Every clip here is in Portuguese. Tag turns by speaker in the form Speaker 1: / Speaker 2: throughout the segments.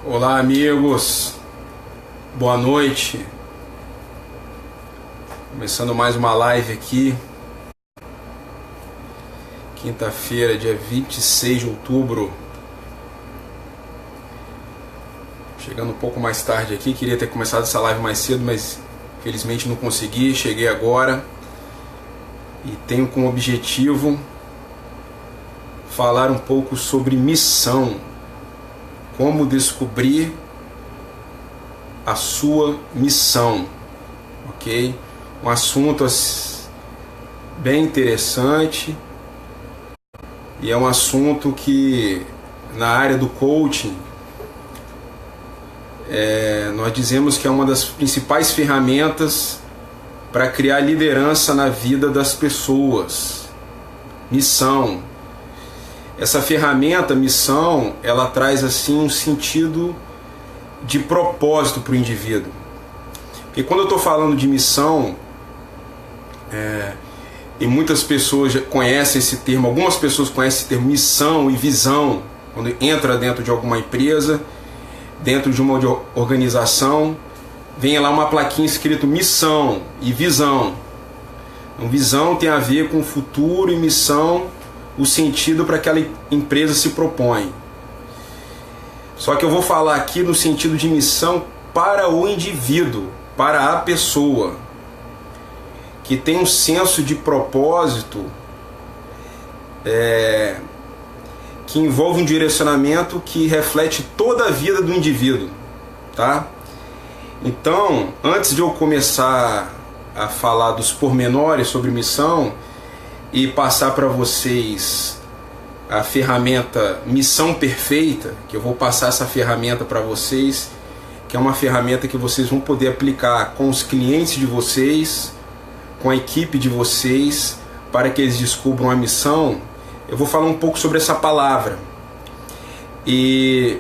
Speaker 1: Olá, amigos, boa noite. Começando mais uma live aqui, quinta-feira, dia 26 de outubro. Chegando um pouco mais tarde aqui, queria ter começado essa live mais cedo, mas infelizmente não consegui. Cheguei agora e tenho como objetivo falar um pouco sobre missão. Como descobrir a sua missão, ok? Um assunto bem interessante e é um assunto que na área do coaching nós dizemos que é uma das principais ferramentas para criar liderança na vida das pessoas. Missão. Essa ferramenta, missão, ela traz assim um sentido de propósito para o indivíduo. Porque quando eu estou falando de missão, e muitas pessoas já conhecem esse termo, algumas pessoas conhecem esse termo missão e visão, quando entra dentro de alguma empresa, dentro de uma organização, vem lá uma plaquinha escrito missão e visão. Então, visão tem a ver com o futuro e missão, o sentido para aquela empresa se propõe. Só que eu vou falar aqui no sentido de missão para o indivíduo, para a pessoa, que tem um senso de propósito que envolve um direcionamento que reflete toda a vida do indivíduo, tá? Então, antes de eu começar a falar dos pormenores sobre missão e passar para vocês a ferramenta Missão Perfeita, que eu vou passar essa ferramenta para vocês, que é uma ferramenta que vocês vão poder aplicar com os clientes de vocês, com a equipe de vocês, para que eles descubram a missão. Eu vou falar um pouco sobre essa palavra. E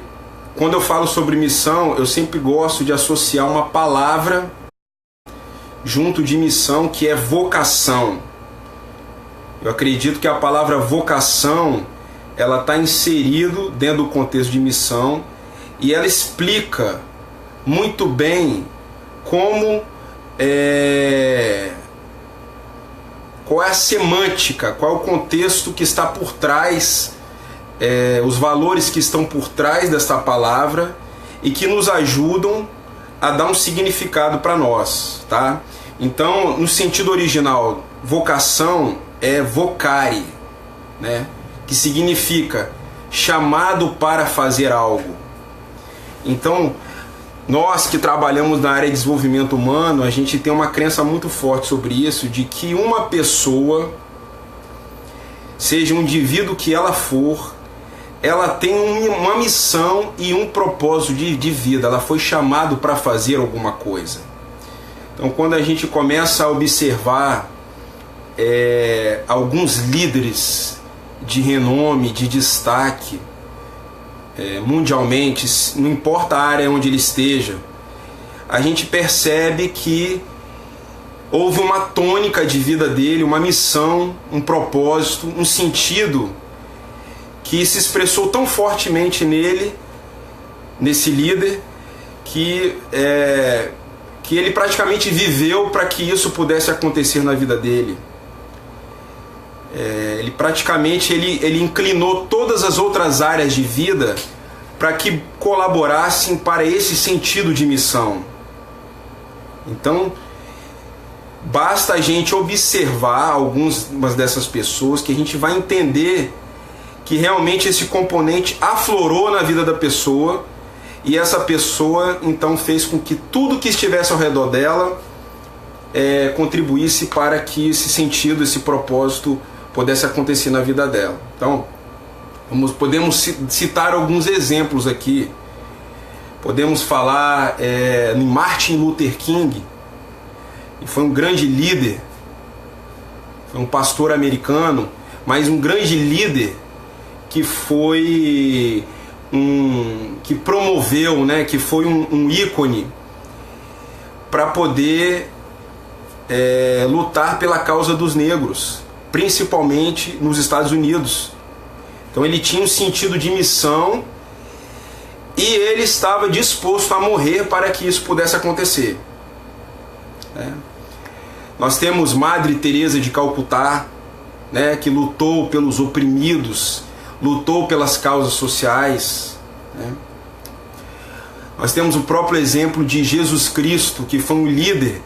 Speaker 1: quando eu falo sobre missão, eu sempre gosto de associar uma palavra junto de missão, que é vocação. Eu acredito que a palavra vocação, ela está inserida dentro do contexto de missão e ela explica muito bem como qual é a semântica, qual é o contexto que está por trás, os valores que estão por trás dessa palavra e que nos ajudam a dar um significado para nós, tá? Então, no sentido original, vocação é vocare, né? Que significa chamado para fazer algo. Então, nós que trabalhamos na área de desenvolvimento humano, a gente tem uma crença muito forte sobre isso, de que uma pessoa, seja um indivíduo que ela for, ela tem uma missão e um propósito de vida. Ela foi chamado para fazer alguma coisa. Então, quando a gente começa a observar alguns líderes de renome, de destaque, mundialmente, não importa a área onde ele esteja, a gente percebe que houve uma tônica de vida dele, uma missão, um propósito, um sentido que se expressou tão fortemente nesse líder, que ele praticamente viveu para que isso pudesse acontecer na vida dele. Ele praticamente ele inclinou todas as outras áreas de vida para que colaborassem para esse sentido de missão. Então, basta a gente observar algumas dessas pessoas que a gente vai entender que realmente esse componente aflorou na vida da pessoa, e essa pessoa então fez com que tudo que estivesse ao redor dela contribuísse para que esse sentido, esse propósito pudesse acontecer na vida dela. Então, podemos citar alguns exemplos aqui. Podemos falar em Martin Luther King, que foi um grande líder, foi um pastor americano, mas um grande líder que foi que promoveu, né, que foi um ícone para poder lutar pela causa dos negros, principalmente nos Estados Unidos. Então ele tinha um sentido de missão E ele estava disposto a morrer para que isso pudesse acontecer. Nós temos Madre Teresa de Calcutá, né, que lutou pelos oprimidos, lutou pelas causas sociais. Nós temos o próprio exemplo de Jesus Cristo, que foi um líder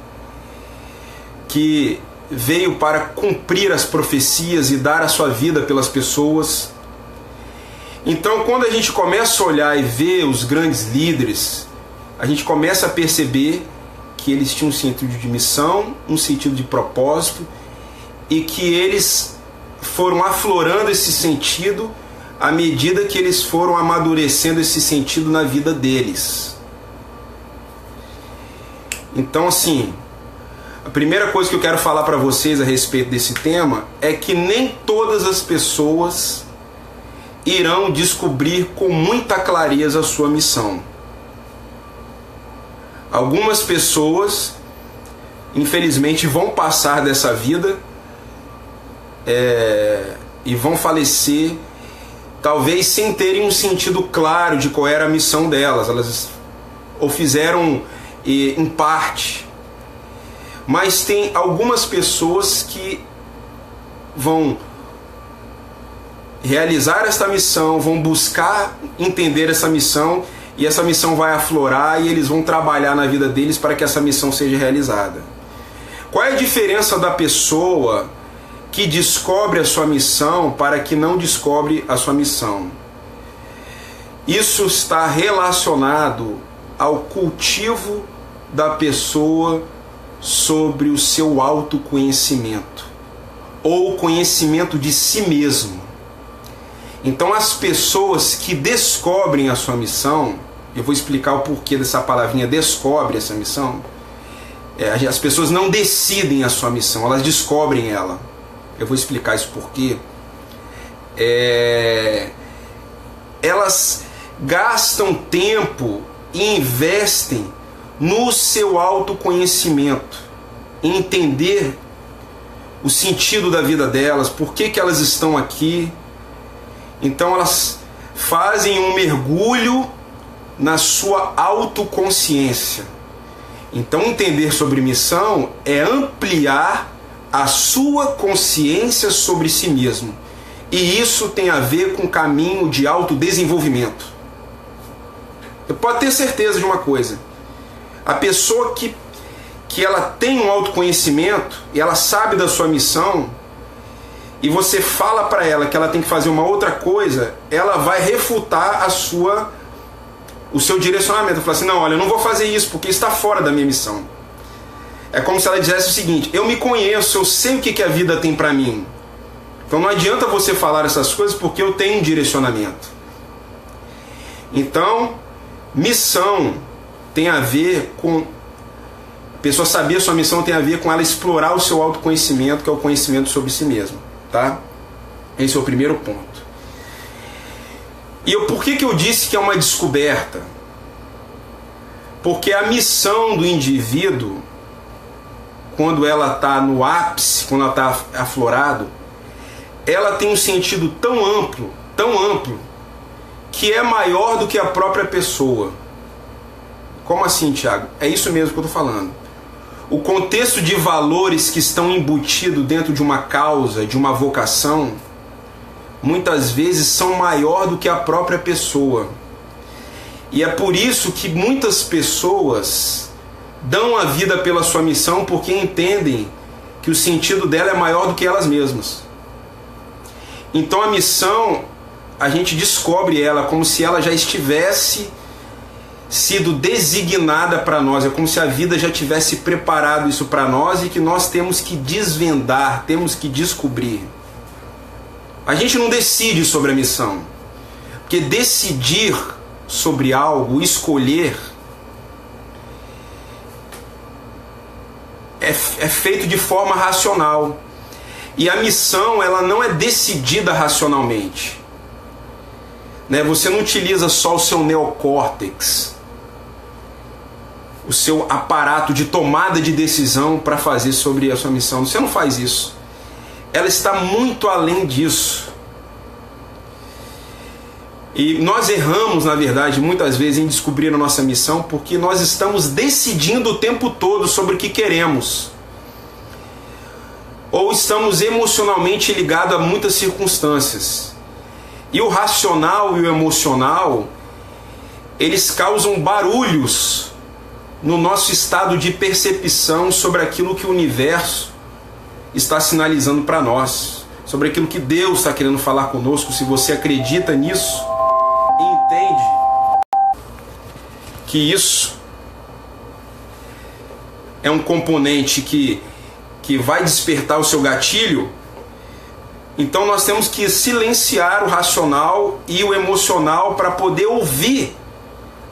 Speaker 1: que veio para cumprir as profecias e dar a sua vida pelas pessoas. Então, quando a gente começa a olhar e ver os grandes líderes, a gente começa a perceber que eles tinham um sentido de missão, um sentido de propósito, e que eles foram aflorando esse sentido à medida que eles foram amadurecendo esse sentido na vida deles. Então, assim, a primeira coisa que eu quero falar para vocês a respeito desse tema é que nem todas as pessoas irão descobrir com muita clareza a sua missão. Algumas pessoas, infelizmente, vão passar dessa vida e vão falecer, talvez sem terem um sentido claro de qual era a missão delas. Elas o fizeram em parte. Mas tem algumas pessoas que vão realizar esta missão, vão buscar entender essa missão, e essa missão vai aflorar e eles vão trabalhar na vida deles para que essa missão seja realizada. Qual é a diferença da pessoa que descobre a sua missão para que não descobre a sua missão? Isso está relacionado ao cultivo da pessoa sobre o seu autoconhecimento, ou conhecimento de si mesmo. Então, as pessoas que descobrem a sua missão, eu vou explicar o porquê dessa palavrinha descobre essa missão. As pessoas não decidem a sua missão, elas descobrem ela. Eu vou explicar isso porquê. Elas gastam tempo e investem no seu autoconhecimento, em entender o sentido da vida delas, por que elas estão aqui. Então elas fazem um mergulho na sua autoconsciência. Então entender sobre missão é ampliar a sua consciência sobre si mesmo. E isso tem a ver com o caminho de autodesenvolvimento. Você pode ter certeza de uma coisa. A pessoa que ela tem um autoconhecimento e ela sabe da sua missão, e você fala para ela que ela tem que fazer uma outra coisa, ela vai refutar o seu direcionamento. Fala assim, não, olha, eu não vou fazer isso porque está fora da minha missão. É como se ela dissesse o seguinte: eu me conheço, eu sei o que a vida tem para mim. Então não adianta você falar essas coisas porque eu tenho um direcionamento. Então, missão tem a ver com... A pessoa saber a sua missão tem a ver com ela explorar o seu autoconhecimento, que é o conhecimento sobre si mesmo. Tá? Esse é o primeiro ponto. E por que eu disse que é uma descoberta? Porque a missão do indivíduo, quando ela está no ápice, quando ela está aflorado, ela tem um sentido tão amplo, que é maior do que a própria pessoa. Como assim, Tiago? É isso mesmo que eu estou falando. O contexto de valores que estão embutidos dentro de uma causa, de uma vocação, muitas vezes são maior do que a própria pessoa. E é por isso que muitas pessoas dão a vida pela sua missão, porque entendem que o sentido dela é maior do que elas mesmas. Então a missão, a gente descobre ela como se ela já estivesse sido designada para nós. É como se a vida já tivesse preparado isso para nós e que nós temos que desvendar, temos que descobrir. A gente não decide sobre a missão, porque decidir sobre algo, escolher, é feito de forma racional. E a missão, ela não é decidida racionalmente. Você não utiliza só o seu neocórtex, o seu aparato de tomada de decisão para fazer sobre a sua missão. Você não faz isso. Ela está muito além disso. E nós erramos, na verdade, muitas vezes em descobrir a nossa missão, porque nós estamos decidindo o tempo todo sobre o que queremos. Ou estamos emocionalmente ligados a muitas circunstâncias. E o racional e o emocional, eles causam barulhos no nosso estado de percepção sobre aquilo que o universo está sinalizando para nós, sobre aquilo que Deus está querendo falar conosco. Se você acredita nisso e entende que isso é um componente que vai despertar o seu gatilho, então nós temos que silenciar o racional e o emocional para poder ouvir,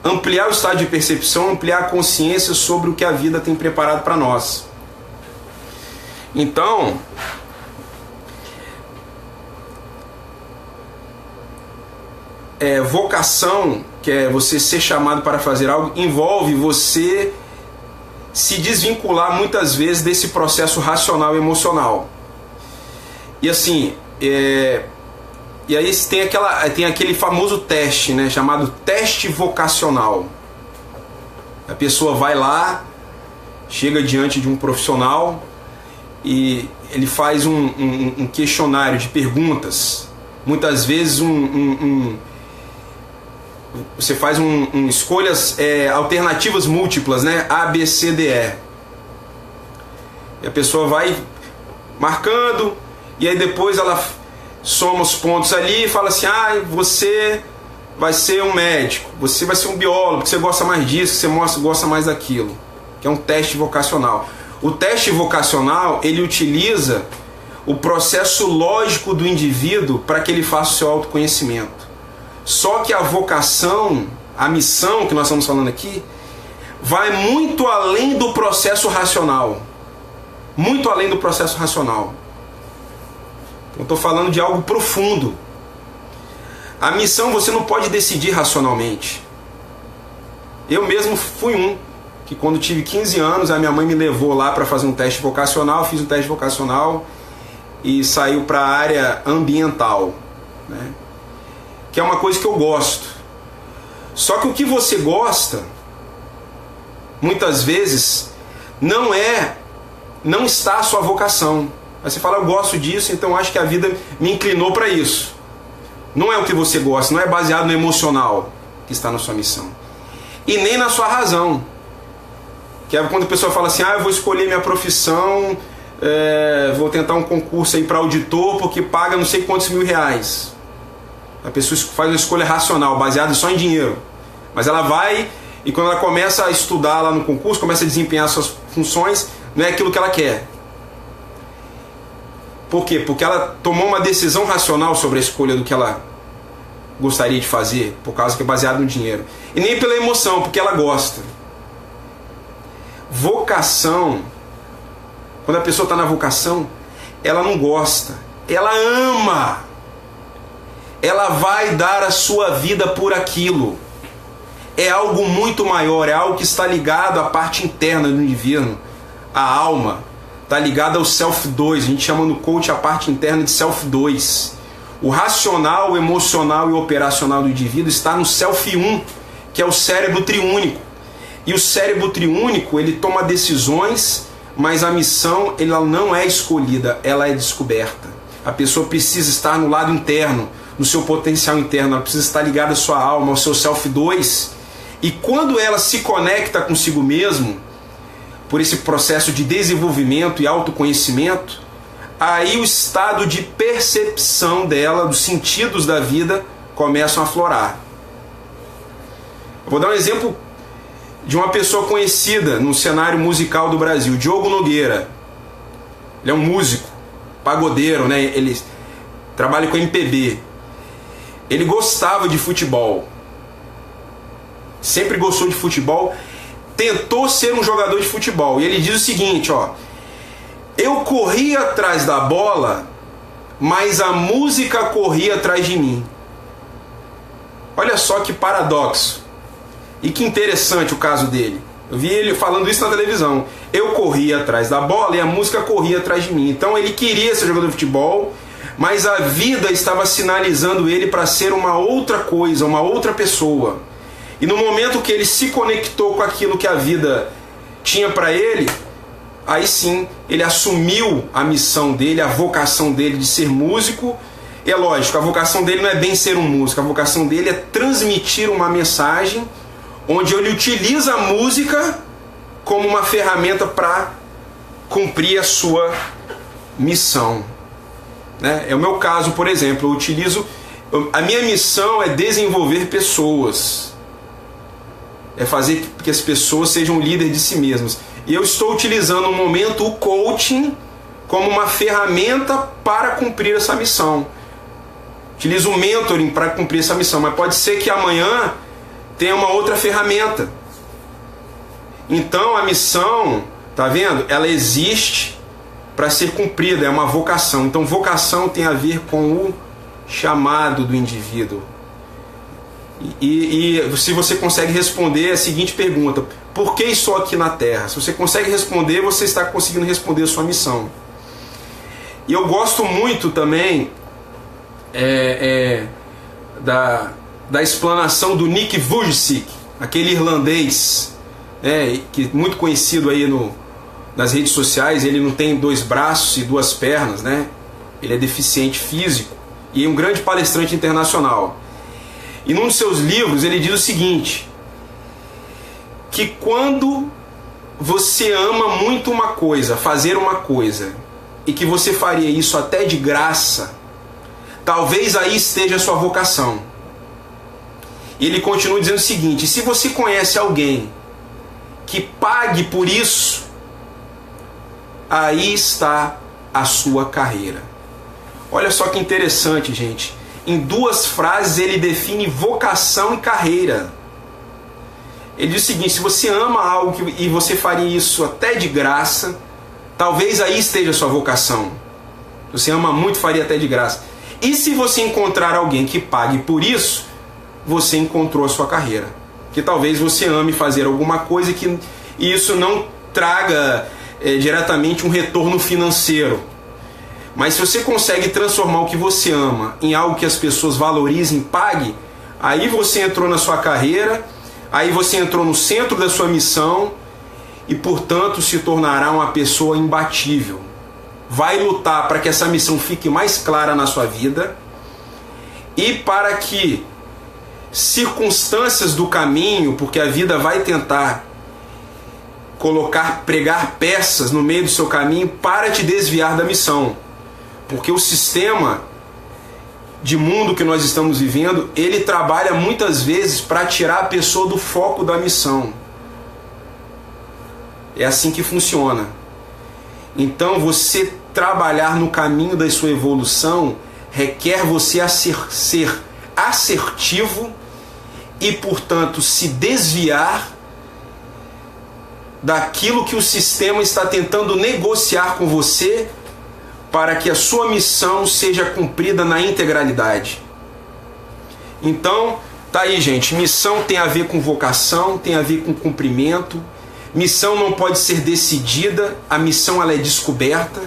Speaker 1: ampliar o estado de percepção, ampliar a consciência sobre o que a vida tem preparado para nós. Então, vocação, que é você ser chamado para fazer algo, envolve você se desvincular muitas vezes desse processo racional e emocional. E assim, e aí tem aquele famoso teste, né, chamado teste vocacional. A pessoa vai lá, chega diante de um profissional e ele faz um questionário de perguntas. Muitas vezes você faz escolhas alternativas múltiplas, né? A, B, C, D, E. E a pessoa vai marcando, e aí depois ela soma os pontos ali e fala assim: você vai ser um médico, você vai ser um biólogo, porque você gosta mais disso, você gosta mais daquilo. Que é um teste vocacional. O teste vocacional, ele utiliza o processo lógico do indivíduo para que ele faça o seu autoconhecimento. Só que a vocação, a missão que nós estamos falando aqui, vai muito além do processo racional. Muito além do processo racional. Eu estou falando de algo profundo. A missão você não pode decidir racionalmente. Eu mesmo fui que quando tive 15 anos, a minha mãe me levou lá para fazer um teste vocacional, fiz um teste vocacional e saiu para a área ambiental, né? Que é uma coisa que eu gosto. Só que o que você gosta, muitas vezes, não está a sua vocação. Aí você fala: eu gosto disso, então acho que a vida me inclinou para isso. Não é o que você gosta, não é baseado no emocional que está na sua missão. E nem na sua razão. Que é quando a pessoa fala assim: eu vou escolher minha profissão, vou tentar um concurso aí para auditor porque paga não sei quantos R$1.000. A pessoa faz uma escolha racional, baseada só em dinheiro. Mas ela vai, e quando ela começa a estudar lá no concurso, começa a desempenhar suas funções, não é aquilo que ela quer. Por quê? Porque ela tomou uma decisão racional sobre a escolha do que ela gostaria de fazer, por causa que é baseado no dinheiro. E nem pela emoção, porque ela gosta. Vocação, quando a pessoa está na vocação, ela não gosta, ela ama. Ela vai dar a sua vida por aquilo. É algo muito maior, é algo que está ligado à parte interna do indivíduo, a alma. Está ligado ao Self 2, a gente chama no coach a parte interna de Self 2. O racional, o emocional e o operacional do indivíduo está no Self 1, que é o cérebro triúnico. E o cérebro triúnico, ele toma decisões, mas a missão ela não é escolhida, ela é descoberta. A pessoa precisa estar no lado interno, no seu potencial interno, ela precisa estar ligada à sua alma, ao seu Self 2. E quando ela se conecta consigo mesmo, por esse processo de desenvolvimento e autoconhecimento, aí o estado de percepção dela, dos sentidos da vida, começam a aflorar. Eu vou dar um exemplo de uma pessoa conhecida no cenário musical do Brasil, Diogo Nogueira. Ele é um músico, pagodeiro, né? Ele trabalha com MPB. Ele gostava de futebol. Sempre gostou de futebol. Tentou ser um jogador de futebol. E ele diz o seguinte, eu corria atrás da bola, mas a música corria atrás de mim. Olha só que paradoxo. E que interessante o caso dele. Eu vi ele falando isso na televisão. Eu corria atrás da bola e a música corria atrás de mim. Então ele queria ser jogador de futebol, mas a vida estava sinalizando ele para ser uma outra coisa, uma outra pessoa. E no momento que ele se conectou com aquilo que a vida tinha para ele, aí sim ele assumiu a missão dele, a vocação dele de ser músico. É lógico, a vocação dele não é bem ser um músico, a vocação dele é transmitir uma mensagem onde ele utiliza a música como uma ferramenta para cumprir a sua missão. Né? É o meu caso, por exemplo, a minha missão é desenvolver pessoas, é fazer que as pessoas sejam líderes de si mesmas. E eu estou utilizando no momento o coaching como uma ferramenta para cumprir essa missão. Utilizo o mentoring para cumprir essa missão, mas pode ser que amanhã tenha uma outra ferramenta. Então a missão, tá vendo? Ela existe para ser cumprida, é uma vocação. Então vocação tem a ver com o chamado do indivíduo. E se você consegue responder a seguinte pergunta: por que estou aqui na Terra? Se você consegue responder, você está conseguindo responder a sua missão. E eu gosto muito também da explanação do Nick Vujicic, aquele irlandês, que muito conhecido aí nas redes sociais. Ele não tem 2 braços e 2 pernas, né? Ele é deficiente físico e é um grande palestrante internacional. E num dos seus livros ele diz o seguinte: que quando você ama muito uma coisa, fazer uma coisa, e que você faria isso até de graça, talvez aí esteja a sua vocação. E ele continua dizendo o seguinte: se você conhece alguém que pague por isso, aí está a sua carreira. Olha só que interessante, gente. Em 2 frases ele define vocação e carreira. Ele diz o seguinte: se você ama algo e você faria isso até de graça, talvez aí esteja a sua vocação. Se você ama muito, faria até de graça. E se você encontrar alguém que pague por isso, você encontrou a sua carreira. Que talvez você ame fazer alguma coisa e isso não traga diretamente um retorno financeiro. Mas se você consegue transformar o que você ama em algo que as pessoas valorizem, pague, aí você entrou na sua carreira, aí você entrou no centro da sua missão e, portanto, se tornará uma pessoa imbatível. Vai lutar para que essa missão fique mais clara na sua vida e para que circunstâncias do caminho, porque a vida vai tentar pregar peças no meio do seu caminho para te desviar da missão. Porque o sistema de mundo que nós estamos vivendo, ele trabalha muitas vezes para tirar a pessoa do foco da missão. É assim que funciona. Então você trabalhar no caminho da sua evolução requer você ser assertivo e, portanto, se desviar daquilo que o sistema está tentando negociar com você para que a sua missão seja cumprida na integralidade. Então, tá aí, gente. Missão tem a ver com vocação, tem a ver com cumprimento. Missão não pode ser decidida, a missão ela é descoberta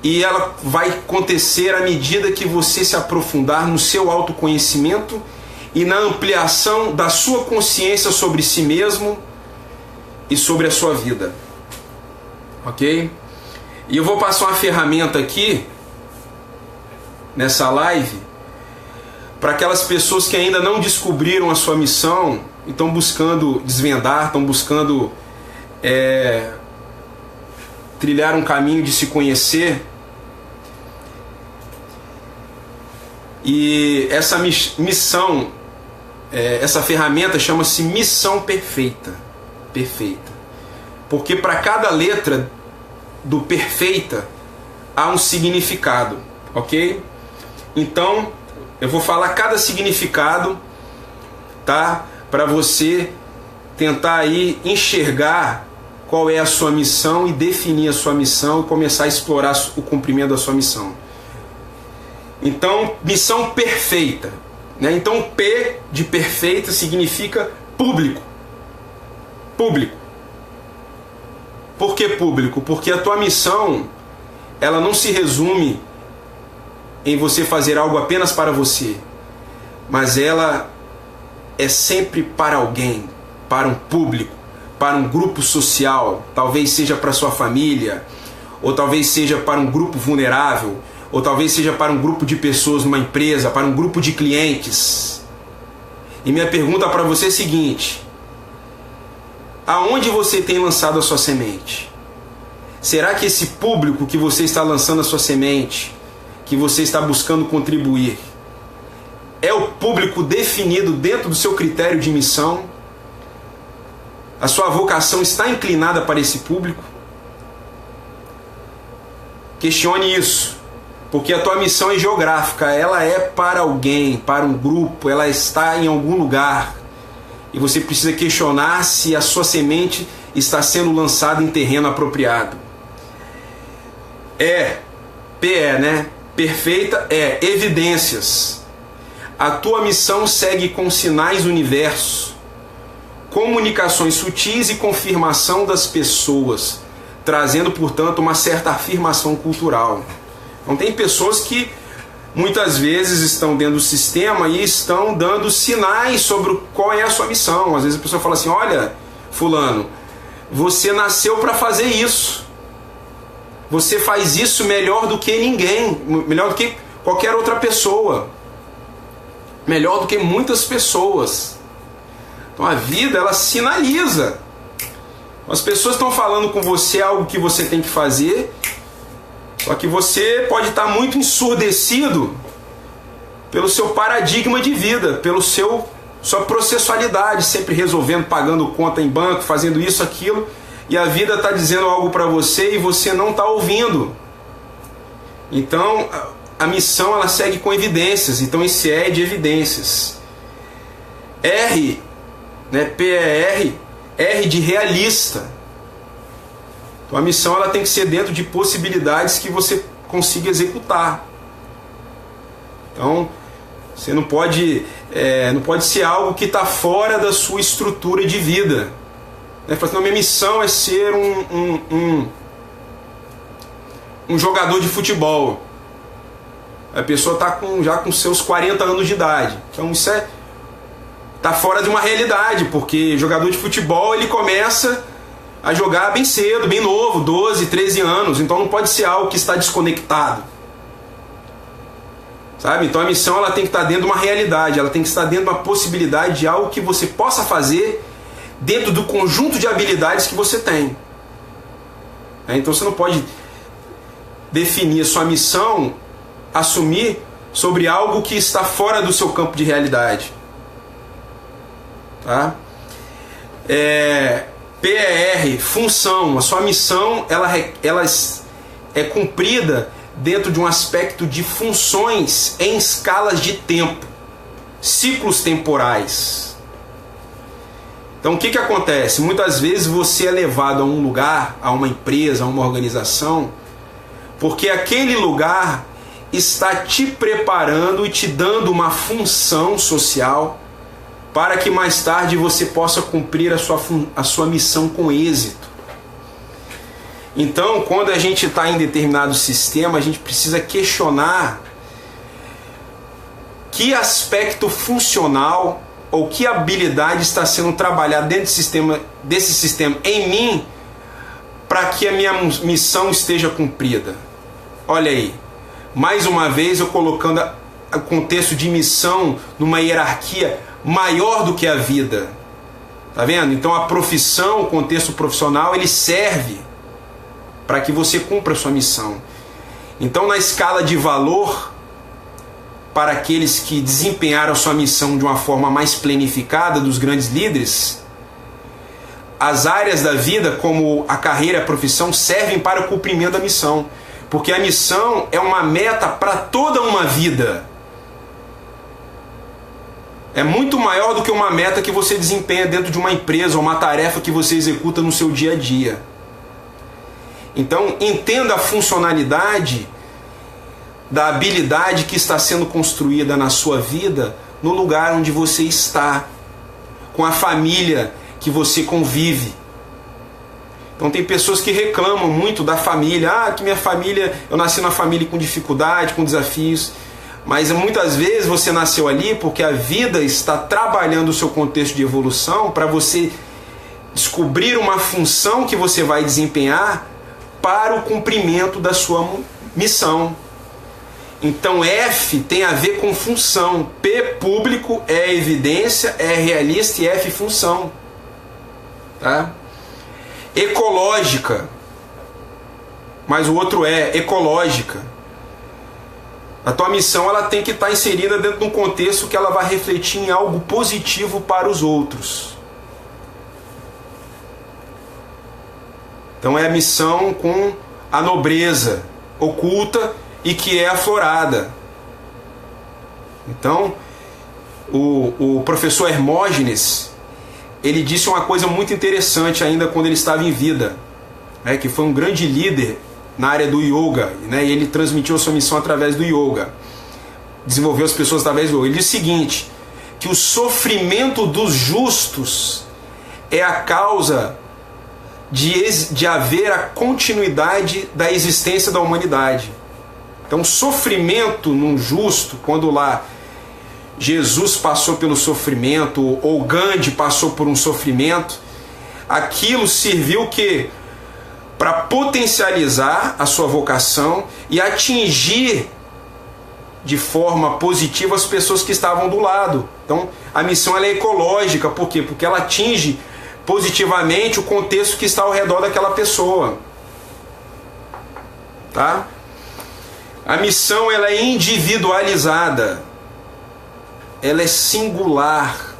Speaker 1: e ela vai acontecer à medida que você se aprofundar no seu autoconhecimento e na ampliação da sua consciência sobre si mesmo e sobre a sua vida. Ok? E eu vou passar uma ferramenta aqui, nessa live, para aquelas pessoas que ainda não descobriram a sua missão e estão buscando desvendar, estão buscando trilhar um caminho de se conhecer. E essa missão, essa ferramenta chama-se Missão Perfeita. Perfeita. Porque para cada letra do perfeita há um significado, ok? Então eu vou falar cada significado, tá? Para você tentar aí enxergar qual é a sua missão e definir a sua missão e começar a explorar o cumprimento da sua missão. Então, missão perfeita, né? Então P de perfeita significa público. Público. Por que público? Porque a tua missão, ela não se resume em você fazer algo apenas para você, mas ela é sempre para alguém, para um público, para um grupo social, talvez seja para sua família, ou talvez seja para um grupo vulnerável, ou talvez seja para um grupo de pessoas numa empresa, para um grupo de clientes. E minha pergunta para você é a seguinte: aonde você tem lançado a sua semente? Será que esse público que você está lançando a sua semente, que você está buscando contribuir, é o público definido dentro do seu critério de missão? A sua vocação está inclinada para esse público? Questione isso, porque a tua missão é geográfica, ela é para alguém, para um grupo, ela está em algum lugar. E você precisa questionar se a sua semente está sendo lançada em terreno apropriado. PE, né? Perfeita é evidências. A tua missão segue com sinais do universo, comunicações sutis e confirmação das pessoas, trazendo, portanto, uma certa afirmação cultural. Então tem pessoas que muitas vezes estão dentro do sistema e estão dando sinais sobre qual é a sua missão. Às vezes a pessoa fala assim: olha, fulano, você nasceu para fazer isso. Você faz isso melhor do que ninguém, melhor do que qualquer outra pessoa, melhor do que muitas pessoas. Então a vida, ela sinaliza. As pessoas estão falando com você algo que você tem que fazer, só que você pode estar muito ensurdecido pelo seu paradigma de vida, pelo sua processualidade, sempre resolvendo, pagando conta em banco, fazendo isso, aquilo, e a vida está dizendo algo para você e você não está ouvindo. Então a missão, ela segue com evidências. Então esse é de evidências. R, né, PER, R de realista. Então a missão, ela tem que ser dentro de possibilidades que você consiga executar. Então você não pode ser algo que está fora da sua estrutura de vida. Fala assim: não, minha missão é ser um jogador de futebol. A pessoa está já com seus 40 anos de idade. Então isso está fora de uma realidade, porque jogador de futebol, ele começa a jogar bem cedo, bem novo, 12, 13 anos. Então não pode ser algo que está desconectado. Sabe? Então a missão, ela tem que estar dentro de uma realidade, ela tem que estar dentro de uma possibilidade de algo que você possa fazer dentro do conjunto de habilidades que você tem. Então você não pode definir a sua missão, assumir sobre algo que está fora do seu campo de realidade. Tá? PER, função. A sua missão, ela é cumprida dentro de um aspecto de funções em escalas de tempo, ciclos temporais. Então o que acontece? Muitas vezes você é levado a um lugar, a uma empresa, a uma organização, porque aquele lugar está te preparando e te dando uma função social para que mais tarde você possa cumprir a sua missão com êxito. Então, quando a gente está em determinado sistema, a gente precisa questionar que aspecto funcional ou que habilidade está sendo trabalhada dentro desse sistema em mim para que a minha missão esteja cumprida. Olha aí, mais uma vez eu colocando o contexto de missão numa hierarquia maior do que a vida. Tá vendo? Então a profissão, o contexto profissional, ele serve para que você cumpra a sua missão. Então, na escala de valor, para aqueles que desempenharam a sua missão de uma forma mais planificada, dos grandes líderes, as áreas da vida, como a carreira e a profissão, servem para o cumprimento da missão. Porque a missão é uma meta para toda uma vida. É muito maior do que uma meta que você desempenha dentro de uma empresa ou uma tarefa que você executa no seu dia a dia. Então, entenda a funcionalidade da habilidade que está sendo construída na sua vida no lugar onde você está, com a família que você convive. Então tem pessoas que reclamam muito da família, que minha família, eu nasci numa família com dificuldade, com desafios, mas muitas vezes você nasceu ali porque a vida está trabalhando o seu contexto de evolução para você descobrir uma função que você vai desempenhar para o cumprimento da sua missão. Então F tem a ver com função, P público, é evidência, é realista e F função. Tá? Ecológica, mas o outro é ecológica. A tua missão ela tem que estar inserida dentro de um contexto que ela vai refletir em algo positivo para os outros. Então é a missão com a nobreza oculta e que é aflorada. Então o professor Hermógenes, ele disse uma coisa muito interessante ainda quando ele estava em vida, né, que foi um grande líder na área do yoga, né, e ele transmitiu a sua missão através do yoga, desenvolveu as pessoas através do yoga. Ele disse o seguinte, que o sofrimento dos justos é a causa de haver a continuidade da existência da humanidade. Então sofrimento num justo, quando lá Jesus passou pelo sofrimento, ou Gandhi passou por um sofrimento, aquilo serviu que para potencializar a sua vocação e atingir de forma positiva as pessoas que estavam do lado. Então a missão ela é ecológica, por quê? Porque ela atinge positivamente o contexto que está ao redor daquela pessoa. Tá? A missão ela é individualizada. Ela é singular.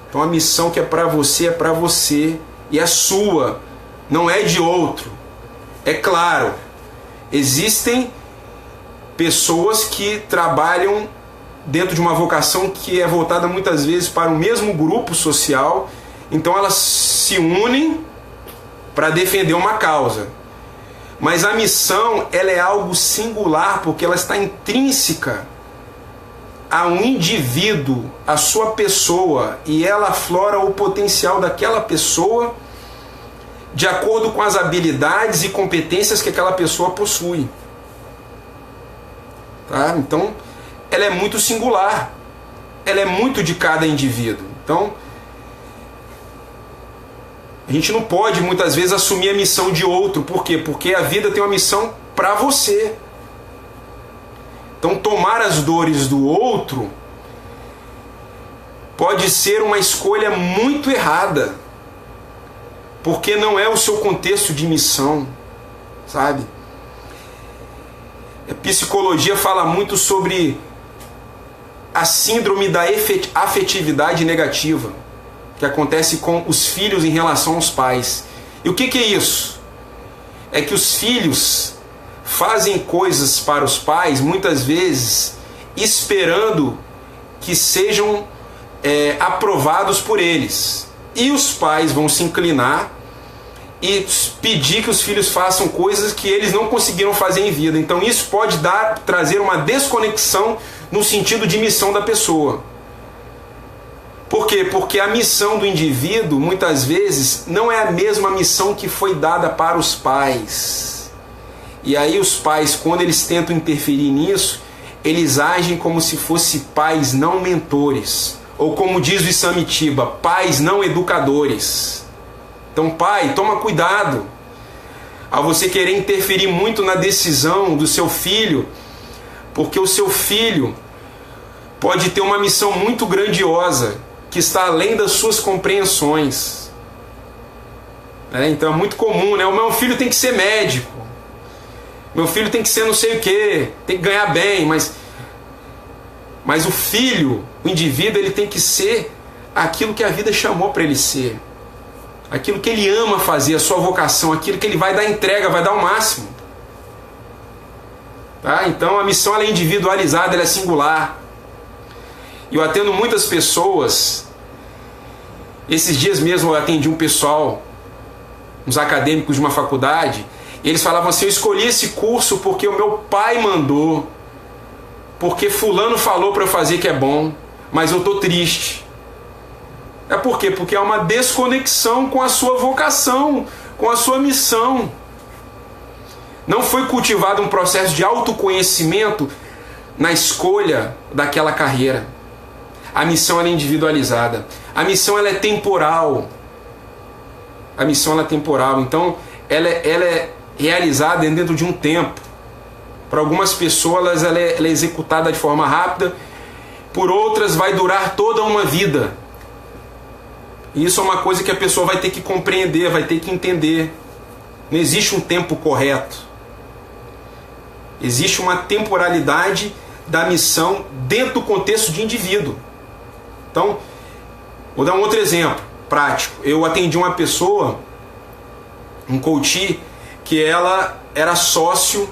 Speaker 1: Então a missão que é para você e é sua, não é de outro. É claro, existem pessoas que trabalham dentro de uma vocação que é voltada muitas vezes para o mesmo grupo social, então elas se unem para defender uma causa. Mas a missão ela é algo singular porque ela está intrínseca a um indivíduo, a sua pessoa, e ela aflora o potencial daquela pessoa de acordo com as habilidades e competências que aquela pessoa possui. Tá? Então, ela é muito singular, ela é muito de cada indivíduo. Então, a gente não pode muitas vezes assumir a missão de outro. Por quê? Porque a vida tem uma missão para você. Então tomar as dores do outro pode ser uma escolha muito errada, porque não é o seu contexto de missão, sabe? A psicologia fala muito sobre a síndrome da afetividade negativa, que acontece com os filhos em relação aos pais. E o que é isso? É que os filhos fazem coisas para os pais, muitas vezes, esperando que sejam aprovados por eles. E os pais vão se inclinar e pedir que os filhos façam coisas que eles não conseguiram fazer em vida. Então isso pode trazer uma desconexão no sentido de missão da pessoa. Por quê? Porque a missão do indivíduo, muitas vezes, não é a mesma missão que foi dada para os pais. E aí os pais, quando eles tentam interferir nisso, eles agem como se fossem pais não mentores. Ou como diz o Isamitiba, pais não educadores. Então pai, toma cuidado ao você querer interferir muito na decisão do seu filho, porque o seu filho pode ter uma missão muito grandiosa, que está além das suas compreensões. Então é muito comum, né? O meu filho tem que ser médico. Meu filho tem que ser não sei o que, tem que ganhar bem, mas o filho, o indivíduo, ele tem que ser aquilo que a vida chamou para ele ser. Aquilo que ele ama fazer, a sua vocação, aquilo que ele vai dar entrega, vai dar o máximo. Tá? Então a missão ela é individualizada, ela é singular. E eu atendo muitas pessoas. Esses dias mesmo eu atendi um pessoal, uns acadêmicos de uma faculdade, e eles falavam assim: eu escolhi esse curso porque o meu pai mandou, porque fulano falou para eu fazer que é bom, mas eu estou triste. É por quê? Porque há uma desconexão com a sua vocação, com a sua missão. Não foi cultivado um processo de autoconhecimento na escolha daquela carreira. A missão ela é individualizada. A missão ela é temporal. A missão ela é temporal. Então ela é realizada dentro de um tempo. Para algumas pessoas ela é executada de forma rápida. Por outras vai durar toda uma vida. E isso é uma coisa que a pessoa vai ter que compreender, vai ter que entender. Não existe um tempo correto. Existe uma temporalidade da missão dentro do contexto de indivíduo. Então, vou dar um outro exemplo prático. Eu atendi uma pessoa, um coach, que ela era sócio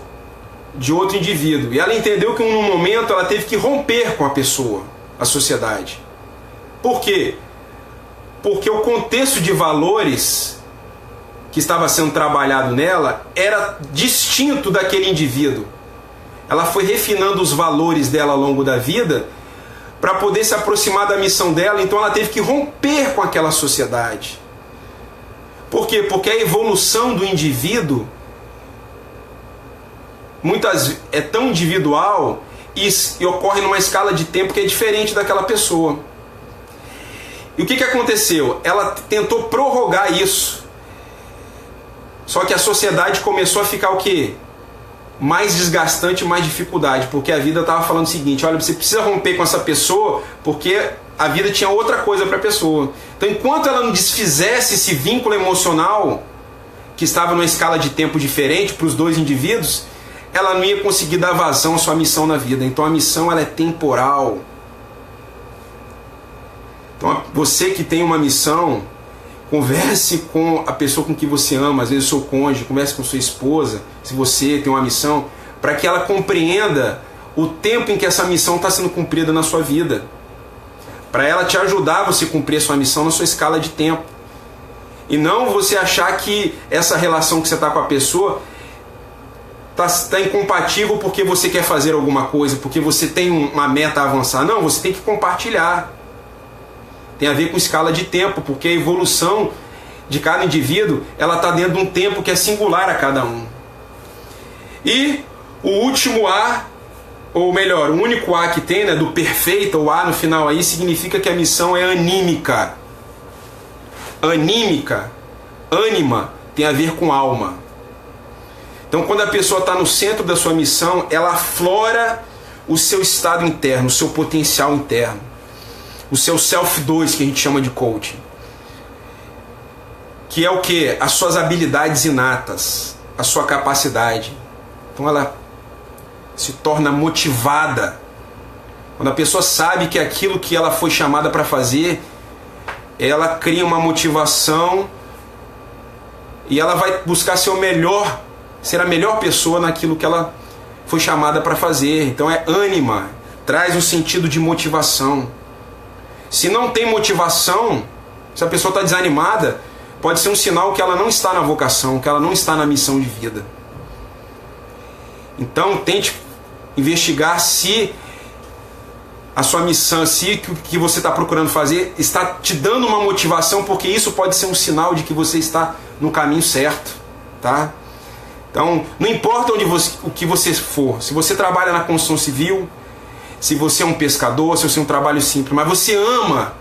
Speaker 1: de outro indivíduo. E ela entendeu que num momento ela teve que romper com a pessoa, a sociedade. Por quê? Porque o contexto de valores que estava sendo trabalhado nela era distinto daquele indivíduo. Ela foi refinando os valores dela ao longo da vida para poder se aproximar da missão dela, então ela teve que romper com aquela sociedade. Por quê? Porque a evolução do indivíduo é tão individual e ocorre numa escala de tempo que é diferente daquela pessoa. E o que aconteceu? Ela tentou prorrogar isso. Só que a sociedade começou a ficar o quê? Mais desgastante, mais dificuldade, porque a vida estava falando o seguinte: olha, você precisa romper com essa pessoa, porque a vida tinha outra coisa para a pessoa. Então, enquanto ela não desfizesse esse vínculo emocional, que estava numa escala de tempo diferente para os dois indivíduos, ela não ia conseguir dar vazão à sua missão na vida. Então a missão ela é temporal. Então você que tem uma missão, converse com a pessoa com que você ama, às vezes o seu cônjuge, converse com sua esposa, se você tem uma missão, para que ela compreenda o tempo em que essa missão está sendo cumprida na sua vida. Para ela te ajudar a você cumprir a sua missão na sua escala de tempo. E não você achar que essa relação que você está com a pessoa está incompatível porque você quer fazer alguma coisa, porque você tem uma meta a avançar. Não, você tem que compartilhar. Tem a ver com escala de tempo, porque a evolução de cada indivíduo ela está dentro de um tempo que é singular a cada um. E o último A, ou melhor, o único A que tem, né, do perfeito, o A no final aí, significa que a missão é anímica. Anímica, ânima, tem a ver com alma. Então, quando a pessoa está no centro da sua missão, ela aflora o seu estado interno, o seu potencial interno, o seu self-2, que a gente chama de coaching. Que é o quê? As suas habilidades inatas, a sua capacidade. Então, ela se torna motivada. Quando a pessoa sabe que aquilo que ela foi chamada para fazer, ela cria uma motivação e ela vai buscar ser a melhor pessoa naquilo que ela foi chamada para fazer. Então é ânima, traz um sentido de motivação. Se não tem motivação, se a pessoa está desanimada, pode ser um sinal que ela não está na vocação, que ela não está na missão de vida. Então tente investigar se a sua missão, se o que você está procurando fazer está te dando uma motivação, porque isso pode ser um sinal de que você está no caminho certo, tá? Então, não importa o que você for, se você trabalha na construção civil, se você é um pescador, se você é um trabalho simples, mas você ama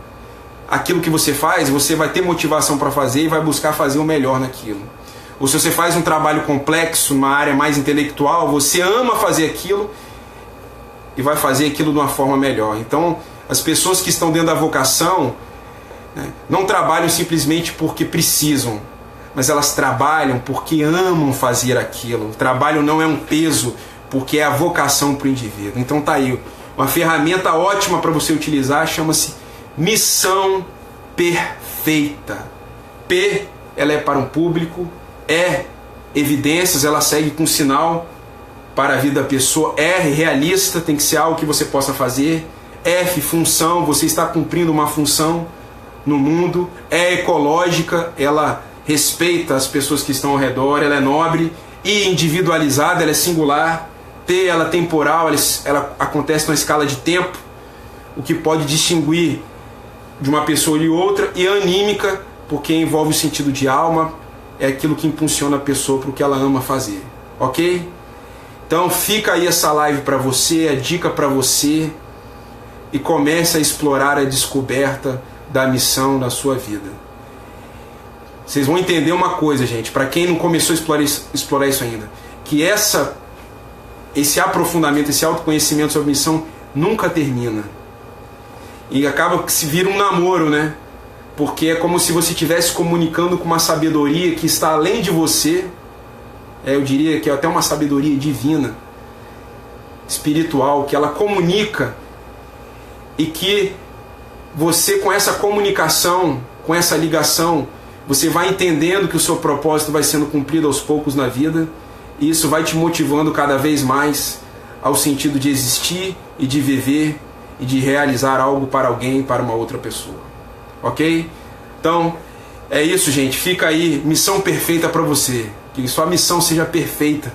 Speaker 1: aquilo que você faz, você vai ter motivação para fazer e vai buscar fazer o melhor naquilo. Ou se você faz um trabalho complexo, numa área mais intelectual, você ama fazer aquilo e vai fazer aquilo de uma forma melhor. Então, as pessoas que estão dentro da vocação, né, não trabalham simplesmente porque precisam, mas elas trabalham porque amam fazer aquilo. O trabalho não é um peso, porque é a vocação para o indivíduo. Então tá aí, uma ferramenta ótima para você utilizar, chama-se missão perfeita. P, ela é para um público, E, evidências, ela segue com sinal para a vida da pessoa. R, realista, tem que ser algo que você possa fazer. F, função, você está cumprindo uma função no mundo. E, ecológica, ela respeita as pessoas que estão ao redor, ela é nobre. I, individualizada, ela é singular. T, ela é temporal, ela acontece numa escala de tempo, o que pode distinguir de uma pessoa e outra. E anímica, porque envolve o sentido de alma, é aquilo que impulsiona a pessoa para o que ela ama fazer, ok? Então fica aí essa live para você, a dica para você, e comece a explorar a descoberta da missão da sua vida. Vocês vão entender uma coisa, gente, para quem não começou a explorar isso ainda, que esse aprofundamento, esse autoconhecimento sobre missão nunca termina. E acaba que se vira um namoro, né? Porque é como se você estivesse comunicando com uma sabedoria que está além de você. Eu diria que é até uma sabedoria divina, espiritual, que ela comunica, e que você, com essa comunicação, com essa ligação, você vai entendendo que o seu propósito vai sendo cumprido aos poucos na vida, e isso vai te motivando cada vez mais ao sentido de existir e de viver e de realizar algo para alguém, para uma outra pessoa. Ok? Então, é isso, gente. Fica aí, missão perfeita para você. Que sua missão seja perfeita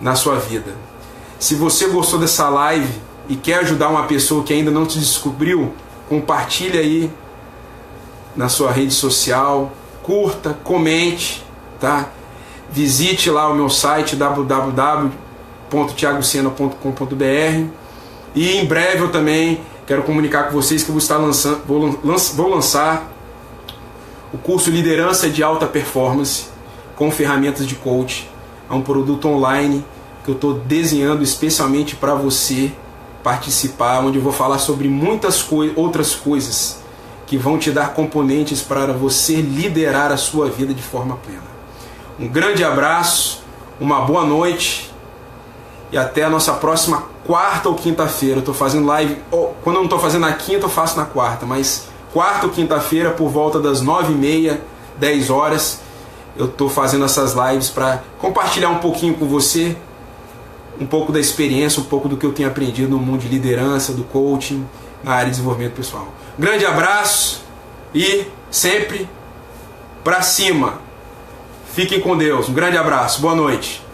Speaker 1: na sua vida. Se você gostou dessa live e quer ajudar uma pessoa que ainda não te descobriu, compartilhe aí na sua rede social, curta, comente, tá? Visite lá o meu site www.thiagosena.com.br, e em breve eu também quero comunicar com vocês que eu vou lançar o curso Liderança de Alta Performance com ferramentas de coach. É um produto online que eu estou desenhando especialmente para você participar, onde eu vou falar sobre muitas outras coisas que vão te dar componentes para você liderar a sua vida de forma plena. Um grande abraço, uma boa noite e até a nossa próxima quarta ou quinta-feira. Eu estou fazendo live, quando eu não estou fazendo na quinta eu faço na quarta, mas quarta ou quinta-feira por volta das 9h30, 10 horas, eu estou fazendo essas lives para compartilhar um pouquinho com você, um pouco da experiência, um pouco do que eu tenho aprendido no mundo de liderança, do coaching, na área de desenvolvimento pessoal. Grande abraço e sempre para cima. Fiquem com Deus. Um grande abraço. Boa noite.